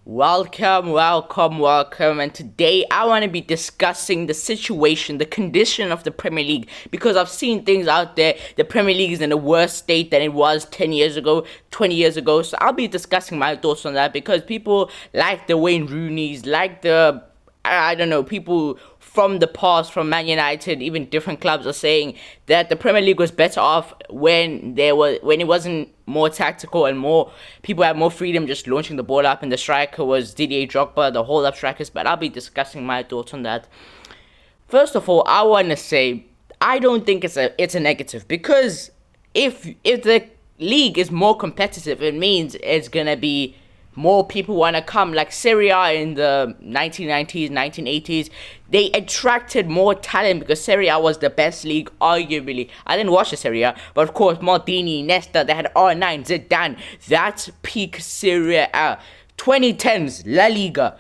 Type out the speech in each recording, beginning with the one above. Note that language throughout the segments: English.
Welcome. And today I want to be discussing the situation, the condition of the Premier League, because I've seen things out there. The Premier League is in a worse state than it was 10 years ago, 20 years ago. So I'll be discussing my thoughts on that because people like the Wayne Rooneys, like I don't know, people from the past, from Man United, even different clubs are saying that the Premier League was better off when it wasn't more tactical and more people had more freedom just launching the ball up, and the striker was Didier Drogba, the hold up strikers. But I'll be discussing my thoughts on that. First of all, I want to say I don't think it's a negative, because if the league is more competitive, it means it's gonna be more people want to come. Like Serie A in the 1990s, 1980s, they attracted more talent because Serie A was the best league, arguably. I didn't watch the Serie A, but of course, Maldini, Nesta, they had R9, Zidane. That's peak Serie A. 2010s, La Liga,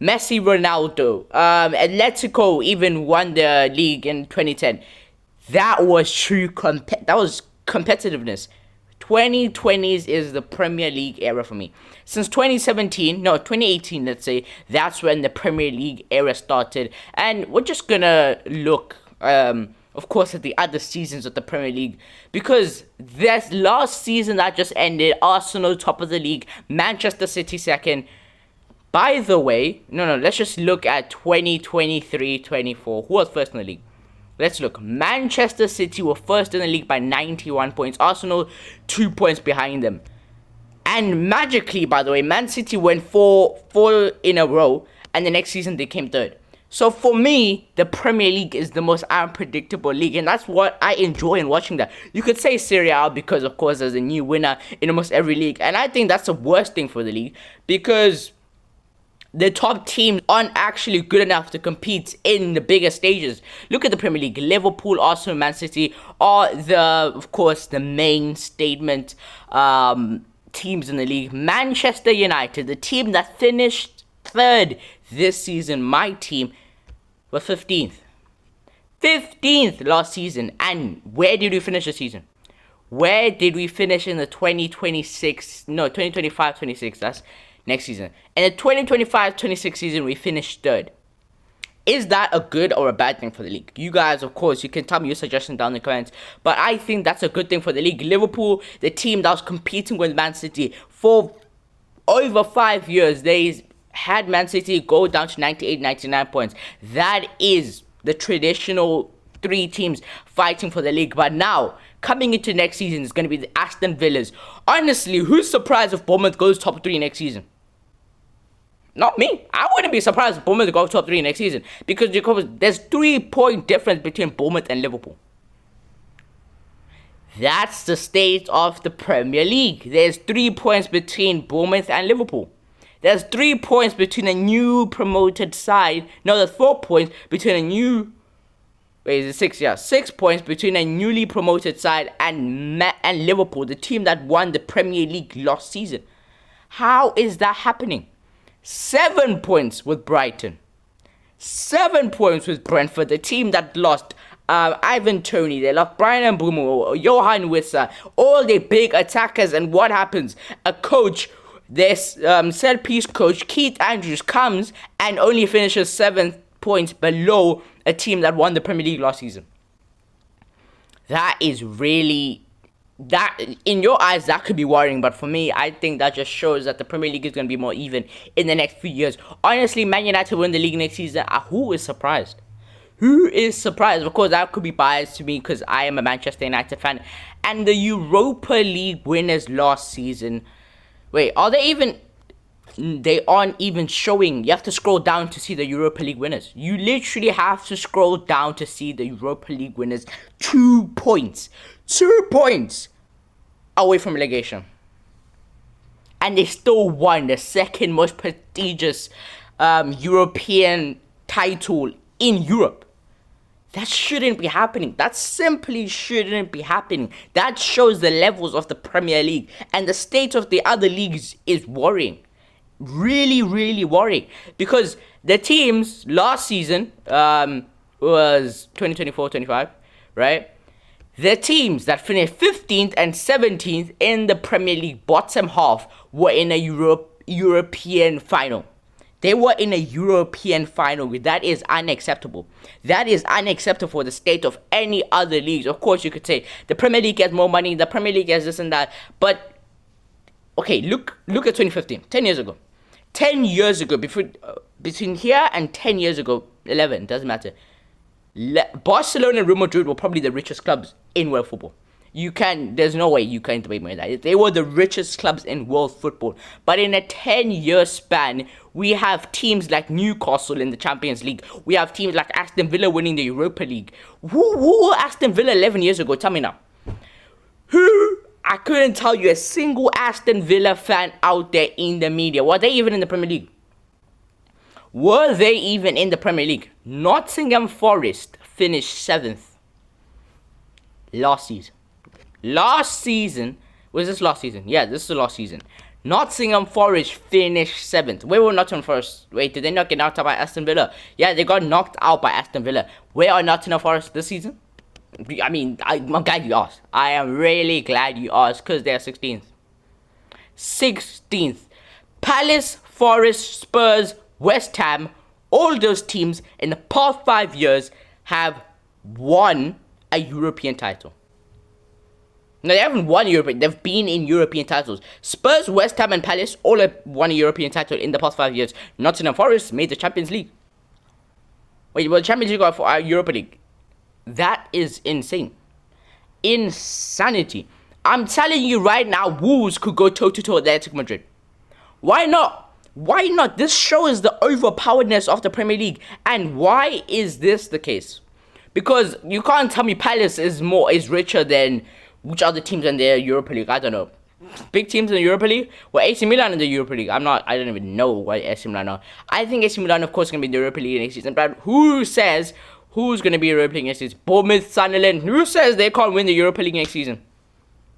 Messi, Ronaldo, Atletico even won the league in 2010. That was competitiveness. 2020s is the Premier League era for me. Since 2018, let's say, that's when the Premier League era started. And we're just gonna look, of course, at the other seasons of the Premier League. Because this last season that just ended, Arsenal top of the league, Manchester City second. By the way, let's just look at 2023-24. Who was first in the league? Let's look. Manchester City were first in the league by 91 points. Arsenal 2 points behind them. And magically, by the way, Man City went four in a row, and the next season they came third. So for me, the Premier League is the most unpredictable league, and that's what I enjoy in watching that. You could say Serie A because, of course, there's a new winner in almost every league, and I think that's the worst thing for the league, because the top teams aren't actually good enough to compete in the bigger stages. Look at the Premier League. Liverpool, Arsenal, Man City are of course, the main statement teams in the league. Manchester United, the team that finished third this season, my team, were 15th. 15th last season. And where did we finish the season? Where did we finish in the 2025-26? That's next season. In the 2025-26 season, we finished third. Is that a good or a bad thing for the league? You guys, of course, you can tell me your suggestion down in the comments. But I think that's a good thing for the league. Liverpool, the team that was competing with Man City for over 5 years, they had Man City go down to 98, 99 points. That is the traditional three teams fighting for the league. But now, coming into next season, is going to be the Aston Villas. Honestly, who's surprised if Bournemouth goes top 3 next season? Not me. I wouldn't be surprised if Bournemouth go top 3 next season, because there's 3-point difference between Bournemouth and Liverpool. That's the state of the Premier League. There's 3 points between Bournemouth and Liverpool. There's 3 points between a new promoted side. No, there's 4 points between a new... Wait, is it 6? Yeah, 6 points between a newly promoted side and Liverpool, the team that won the Premier League last season. How is that happening? 7 points with Brighton. 7 points with Brentford, the team that lost Ivan Toney. They lost Brian Mbeumo, Johan Wissa, all the big attackers. And what happens? A coach, this set-piece coach, Keith Andrews, comes and only finishes 7 points below a team that won the Premier League last season. That is really... that, in your eyes, that could be worrying, but for me, I think that just shows that the Premier League is going to be more even in the next few years. Honestly, Man United win the league next season. Who is surprised? Who is surprised? Of course, that could be biased to me because I am a Manchester United fan. And the Europa League winners last season... Wait, are they even... They aren't even showing. You have to scroll down to see the Europa League winners. You literally have to scroll down to see the Europa League winners. 2 points. 2 points away from relegation. And they still won the second most prestigious European title in Europe. That shouldn't be happening. That simply shouldn't be happening. That shows the levels of the Premier League. And the state of the other leagues is worrying. Really, really worrying. Because the teams last season was 2024-25, right? The teams that finished 15th and 17th in the Premier League bottom half were in a European final. They were in a European final. That is unacceptable. That is unacceptable for the state of any other leagues. Of course, you could say the Premier League has more money, the Premier League has this and that. But, okay, look at 2015, 10 years ago. 10 years ago, between here and 10 years ago, 11, doesn't matter. Barcelona and Real Madrid were probably the richest clubs in world football. There's no way you can debate me with that. They were the richest clubs in world football. But in a 10-year span, we have teams like Newcastle in the Champions League. We have teams like Aston Villa winning the Europa League. Who were Aston Villa 11 years ago? Tell me now. I couldn't tell you a single Aston Villa fan out there in the media. Were they even in the Premier League? Were they even in the Premier League? Nottingham Forest finished 7th last season. Was this last season? Yeah, this is the last season. Nottingham Forest finished 7th. Where were Nottingham Forest? Wait, did they not get knocked out by Aston Villa? Yeah, they got knocked out by Aston Villa. Where are Nottingham Forest this season? I mean, I'm glad you asked. I am really glad you asked, because they're 16th. 16th. Palace, Forest, Spurs, West Ham, all those teams in the past 5 years have won a European title. No, they haven't won European. They've been in European titles. Spurs, West Ham, and Palace all have won a European title in the past 5 years. Nottingham Forest made the Champions League. Wait, well, Champions League or Europa League? That is insane. Insanity. I'm telling you right now, Wolves could go toe-to-toe with Atletico Madrid. Why not? Why not? This shows the overpoweredness of the Premier League. And why is this the case? Because you can't tell me Palace is richer than which other teams in the Europa League. I don't know. Big teams in the Europa League? Well, AC Milan in the Europa League. I don't even know what AC Milan are. I think AC Milan, of course, is going to be in the Europa League next season. But who says who's going to be in the Europa League next season? Bournemouth, Sunderland. Who says they can't win the Europa League next season?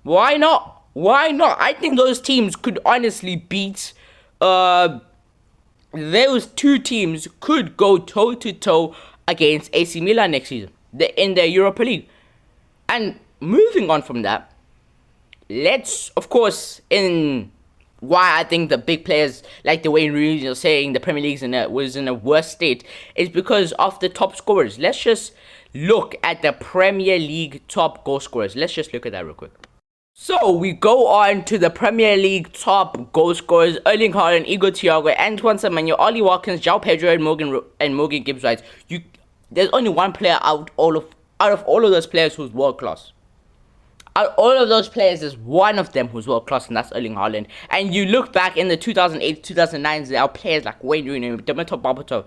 Why not? Why not? I think those teams could honestly beat... those two teams could go toe-to-toe against AC Milan next season. In the Europa League. And moving on from that, let's, of course, in why I think the big players like the Wayne Rooney are saying the Premier League was in a worse state is because of the top scorers. Let's just look at the Premier League top goal scorers. Let's just look at that real quick. So we go on to the Premier League top goal scorers: Erling Haaland, Igor Thiago, Antoine Semenyo, Ollie Watkins, João Pedro, and Morgan Gibbs-White. There's only one player out of all of those players who's world class. Out of all of those players, there's one of them who's world class, and that's Erling Haaland. And you look back in the 2008-2009, there are players like Wayne Rooney, Dimitar Berbatov,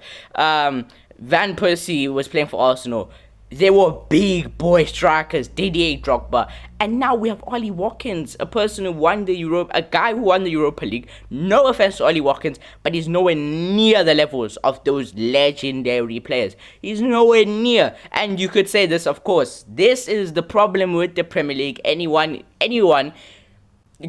Van Persie was playing for Arsenal. They were big boy strikers, Didier Drogba. And now we have Ollie Watkins, a person who won a guy who won the Europa League. No offense to Ollie Watkins, but he's nowhere near the levels of those legendary players. He's nowhere near. And you could say this, of course. This is the problem with the Premier League. Anyone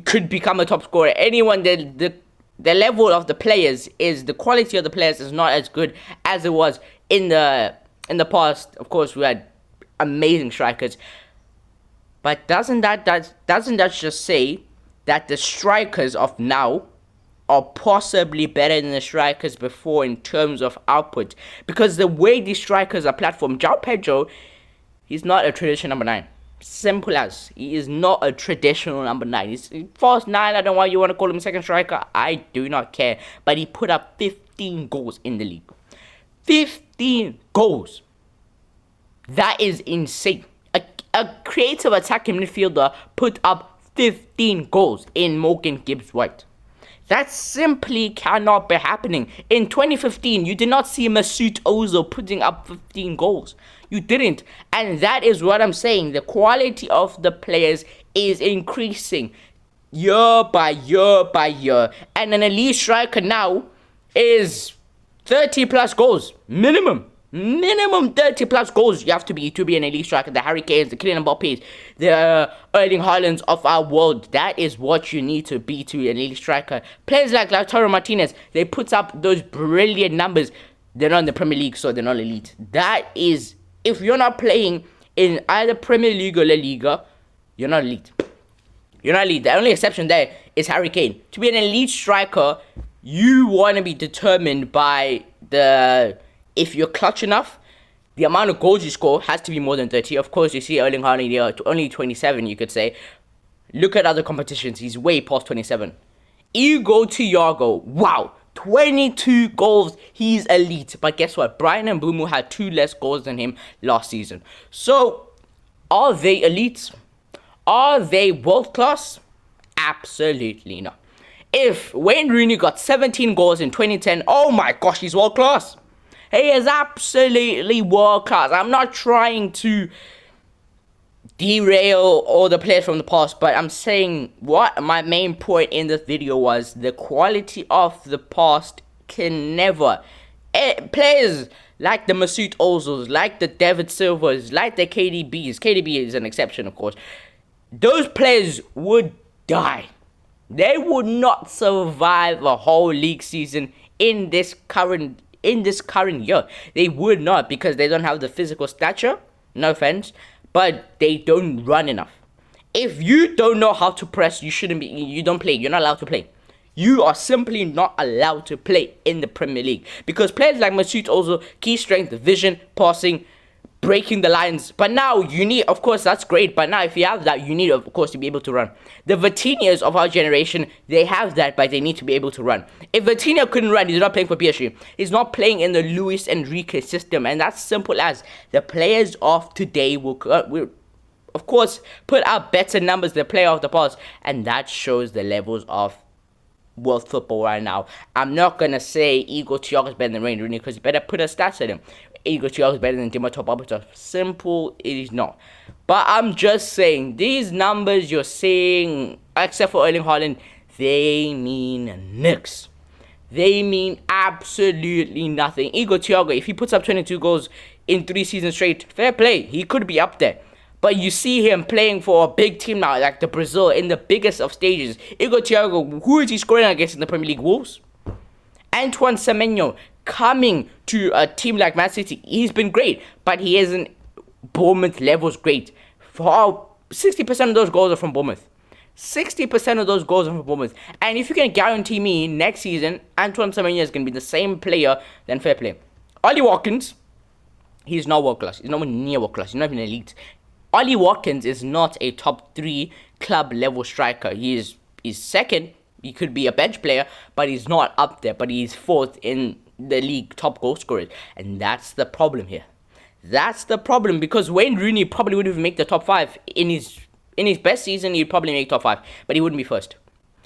could become a top scorer. The level of the players the quality of the players is not as good as it was in the past. Of course, we had amazing strikers. But doesn't that just say that the strikers of now are possibly better than the strikers before in terms of output? Because the way these strikers are platformed, João Pedro, he's not a traditional number 9. Simple as. He is not a traditional number 9. He's false 9. I don't know why you want to call him a second striker. I do not care. But he put up 15 goals in the league. 15 goals. That is insane. A creative attacking midfielder put up 15 goals in Morgan Gibbs-White. That simply cannot be happening. In 2015, you did not see Mesut Ozil putting up 15 goals. You didn't. And that is what I'm saying. The quality of the players is increasing year by year by year. And an elite striker now is 30 plus goals. Minimum 30 plus goals you have to be an elite striker. The Harry Kanes, the Kylian Mbappés, the Erling Haalands of our world. That is what you need to be to an elite striker. Players like Lautaro Martinez, they put up those brilliant numbers. They're not in the Premier League, so they're not elite. That is, if you're not playing in either Premier League or La Liga, you're not elite. You're not elite. The only exception there is Harry Kane. To be an elite striker, you want to be determined by if you're clutch enough, the amount of goals you score has to be more than 30. Of course, you see Erling Haaland here, only 27, you could say. Look at other competitions, he's way past 27. Igor Thiago, wow, 22 goals, he's elite. But guess what? Brian Mbeumo had 2 less goals than him last season. So, are they elite? Are they world class? Absolutely not. If Wayne Rooney got 17 goals in 2010, oh my gosh, he's world class. He is absolutely world class. I'm not trying to derail all the players from the past, but I'm saying what my main point in this video was: the quality of the past can never. Players like the Mesut Ozils, like the David Silvas, like the KDBs. KDB is an exception, of course. Those players would die. They would not survive a whole league season in this current year. They would not, because they don't have the physical stature. No offense, but they don't run enough. If you don't know how to press, you don't play. You're not allowed to play. You are simply not allowed to play in the Premier League, because players like Mesut Ozil, key strength, vision, passing, breaking the lines. But now you need, of course, that's great. But now if you have that, you need, of course, to be able to run. The Vitinhas of our generation, they have that, but they need to be able to run. If Vitinha couldn't run, he's not playing for PSG. He's not playing in the Luis Enrique system. And that's simple as. The players of today will of course, put out better numbers than the player of the past. And that shows the levels of world football right now. I'm not going to say Igor Thiago is better than Wayne Rooney, because you better put a stats at him. Igor Thiago is better than Dimitar Berbatov. Simple, it is not. But I'm just saying, these numbers you're seeing, except for Erling Haaland, they mean nix. They mean absolutely nothing. Igor Thiago, if he puts up 22 goals in 3 seasons straight, fair play. He could be up there. But you see him playing for a big team now, like the Brazil, in the biggest of stages. Igor Thiago, who is he scoring against in the Premier League? Wolves? Antoine Semenyo, coming to a team like Man City, he's been great, but he isn't Bournemouth levels great. For 60% of those goals are from Bournemouth. 60% of those goals are from Bournemouth. And if you can guarantee me next season, Antoine Semenyo is going to be the same player, then fair play. Ollie Watkins, he's not world class. He's not near world class. He's not even elite. Ollie Watkins is not a top 3 club level striker. He's second. He could be a bench player, but he's not up there. But he's 4th in the league top goal scorers. And that's the problem here. That's the problem, because Wayne Rooney probably wouldn't even make the top 5. In his best season, he'd probably make top 5. But he wouldn't be first.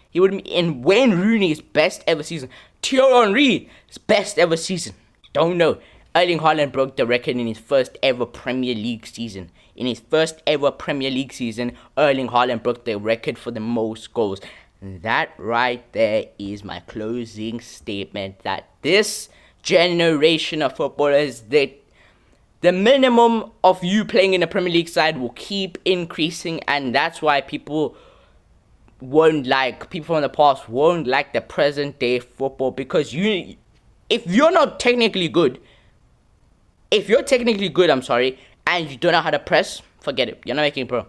He wouldn't be in Wayne Rooney's best ever season. Thierry Henry's best ever season. Don't know. Erling Haaland broke the record in his first ever Premier League season. In his first ever Premier League season, Erling Haaland broke the record for the most goals. That right there is my closing statement, that this generation of footballers, the minimum of you playing in a Premier League side will keep increasing, and that's why people from the past won't like the present day football, because if you're technically good, and you don't know how to press, forget it. You're not making it pro.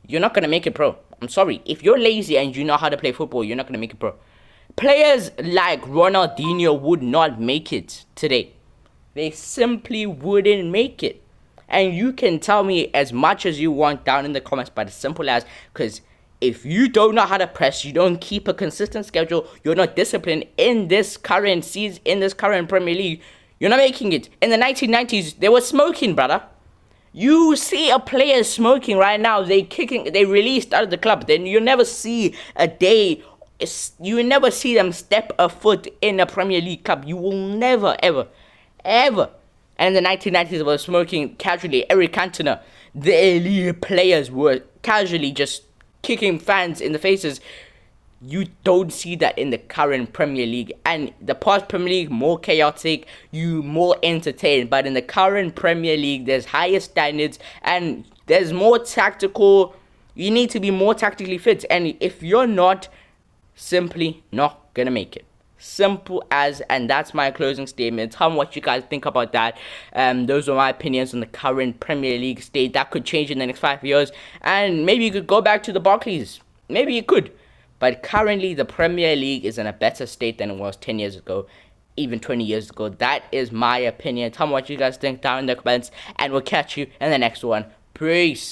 You're not going to make it pro. I'm sorry. If you're lazy and you know how to play football, you're not going to make it pro. Players like Ronaldinho would not make it today. They simply wouldn't make it. And you can tell me as much as you want down in the comments, but as simple as, because if you don't know how to press, you don't keep a consistent schedule, you're not disciplined in this current season, in this current Premier League, you're not making it. In the 1990s, they were smoking, brother. You see a player smoking right now, they released out of the club. Then you never see them step a foot in a Premier League club. You will never, ever, ever. And in the 1990s, they were smoking casually. Eric Cantona, the elite players were casually just kicking fans in the faces. You don't see that in the current Premier League. And the past Premier League, more chaotic, you more entertained. But in the current Premier League, there's higher standards and there's more tactical. You need to be more tactically fit. And if you're not, simply not gonna make it. Simple as, and that's my closing statement. Tell me what you guys think about that. Those are my opinions on the current Premier League state. That could change in the next 5 years. And maybe you could go back to the Barclays. Maybe you could. But currently, the Premier League is in a better state than it was 10 years ago, even 20 years ago. That is my opinion. Tell me what you guys think down in the comments, and we'll catch you in the next one. Peace.